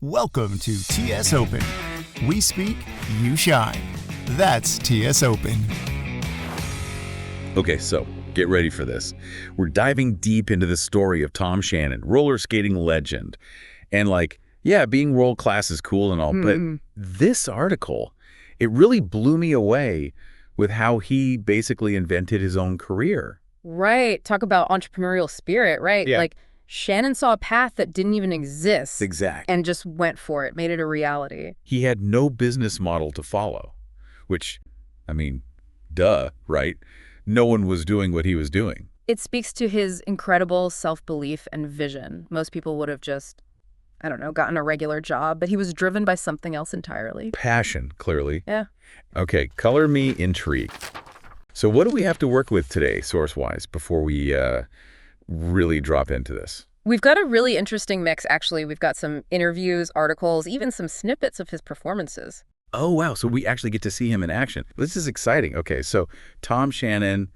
Welcome to TS Open. We speak, you shine. That's TS Open. Okay, so get ready for this. We're diving deep into the story of Tom Shanon, roller skating legend. And being world class is cool and all, but this article, it really blew me away with how he basically invented his own career. Right. Talk about entrepreneurial spirit, right? Yeah. Shanon saw a path that didn't even exist. Exactly. And just went for it, made it a reality. He had no business model to follow, which, duh, right? No one was doing what he was doing. It speaks to his incredible self-belief and vision. Most people would have just, gotten a regular job, but he was driven by something else entirely. Passion, clearly. Yeah. Okay, color me intrigued. So what do we have to work with today, source-wise, before we really drop into this? We've got a really interesting mix, actually. We've got some interviews, articles, even some snippets of his performances. Oh, wow. So we actually get to see him in action. This is exciting. Okay, so Tom Shanon,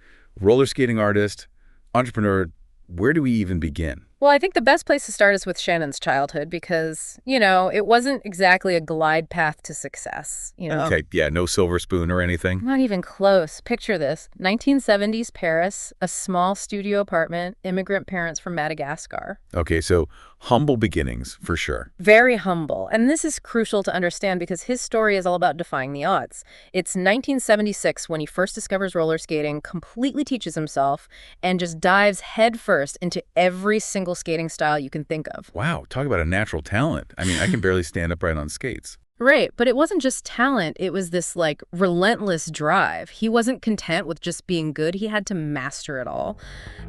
roller skating artist, entrepreneur, where do we even begin? Well, I think the best place to start is with Shannon's childhood because, it wasn't exactly a glide path to success, Okay, yeah, no silver spoon or anything? Not even close. Picture this. 1970s Paris, a small studio apartment, immigrant parents from Madagascar. Okay, so humble beginnings, for sure. Very humble. And this is crucial to understand because his story is all about defying the odds. It's 1976 when he first discovers roller skating, completely teaches himself, and just dives headfirst into every single skating style you can think of. Wow, talk about a natural talent. I can barely stand upright on skates. Right, but it wasn't just talent. It was this, relentless drive. He wasn't content with just being good. He had to master it all.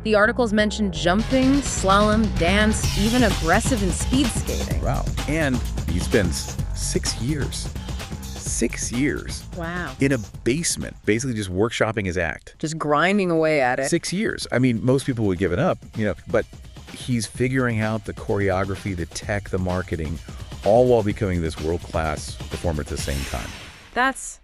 The articles mentioned jumping, slalom, dance, even aggressive and speed skating. Wow. And he spends 6 years. 6 years. Wow. In a basement, basically just workshopping his act. Just grinding away at it. 6 years. Most people would give it up, but he's figuring out the choreography, the tech, the marketing, all while becoming this world-class performer at the same time. That's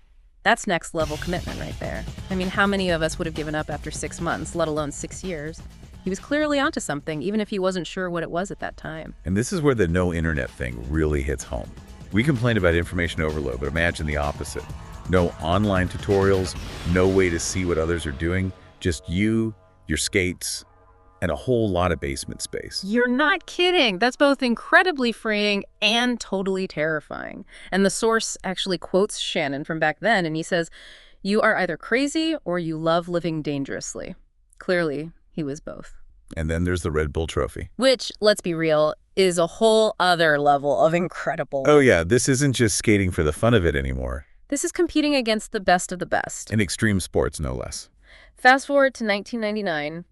next level commitment right there. How many of us would have given up after 6 months, let alone 6 years? He was clearly onto something, even if he wasn't sure what it was at that time. And this is where the no internet thing really hits home. We complain about information overload, but imagine the opposite. No online tutorials, no way to see what others are doing, just you, your skates, and a whole lot of basement space. You're not kidding. That's both incredibly freeing and totally terrifying. And the source actually quotes Shanon from back then, and he says, "You are either crazy or you love living dangerously." Clearly, he was both. And then there's the Red Bull Trophy. Which, let's be real, is a whole other level of incredible. Oh yeah, this isn't just skating for the fun of it anymore. This is competing against the best of the best. In extreme sports, no less. Fast forward to 1999.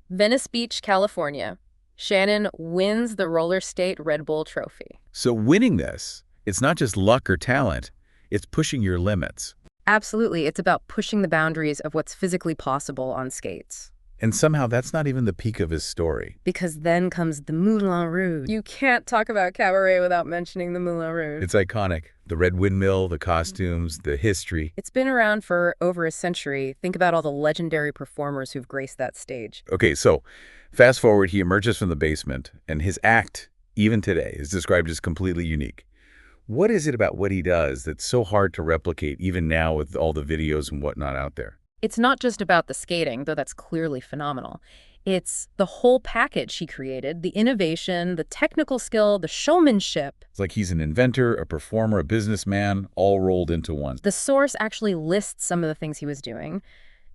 Venice Beach, California. Shanon wins the roller skate Red Bull Trophy. So winning this, it's not just luck or talent, it's pushing your limits. Absolutely. It's about pushing the boundaries of what's physically possible on skates. And somehow that's not even the peak of his story. Because then comes the Moulin Rouge. You can't talk about cabaret without mentioning the Moulin Rouge. It's iconic. The red windmill, the costumes, the history. It's been around for over a century. Think about all the legendary performers who've graced that stage. Okay, so fast forward, he emerges from the basement, and his act, even today, is described as completely unique. What is it about what he does that's so hard to replicate even now with all the videos and whatnot out there? It's not just about the skating, though that's clearly phenomenal. It's the whole package he created, the innovation, the technical skill, the showmanship. It's like he's an inventor, a performer, a businessman, all rolled into one. The source actually lists some of the things he was doing.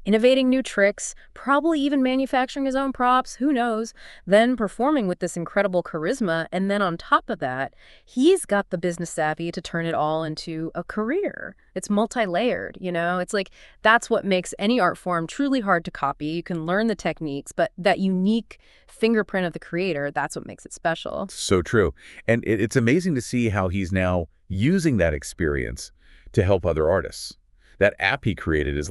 Innovating new tricks, probably even manufacturing his own props, who knows, then performing with this incredible charisma, and then on top of that, he's got the business savvy to turn it all into a career. It's multi-layered, It's that's what makes any art form truly hard to copy. You can learn the techniques, but that unique fingerprint of the creator, that's what makes it special. So true. And it's amazing to see how he's now using that experience to help other artists. That app he created is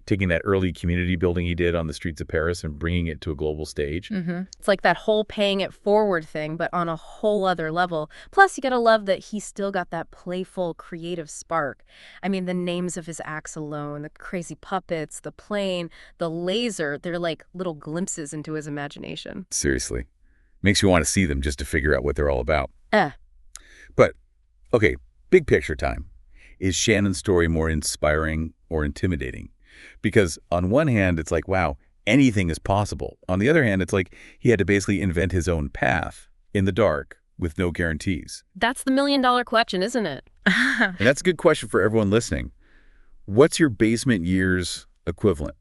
taking that early community building he did on the streets of Paris and bringing it to a global stage. It's like that whole paying it forward thing, but on a whole other level. Plus, you gotta love that he still got that playful, creative spark. The names of his acts alone, the crazy puppets, the plane, the laser, they're like little glimpses into his imagination. Seriously. Makes you want to see them just to figure out what they're all about. Eh. But Okay, big picture time. Is Shannon's story more inspiring or intimidating? Because on one hand, it's like, wow, anything is possible. On the other hand, it's like he had to basically invent his own path in the dark with no guarantees. That's the million-dollar question, isn't it? And that's a good question for everyone listening. What's your basement years equivalent?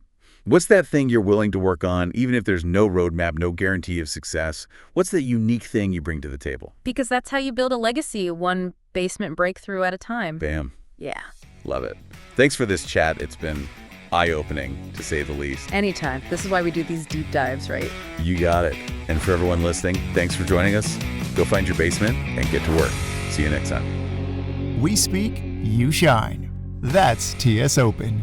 What's that thing you're willing to work on, even if there's no roadmap, no guarantee of success? What's the unique thing you bring to the table? Because that's how you build a legacy, one basement breakthrough at a time. Bam. Yeah. Love it. Thanks for this chat. It's been eye-opening, to say the least. Anytime. This is why we do these deep dives, right? You got it. And for everyone listening, thanks for joining us. Go find your basement and get to work. See you next time. We speak, you shine. That's TS Open.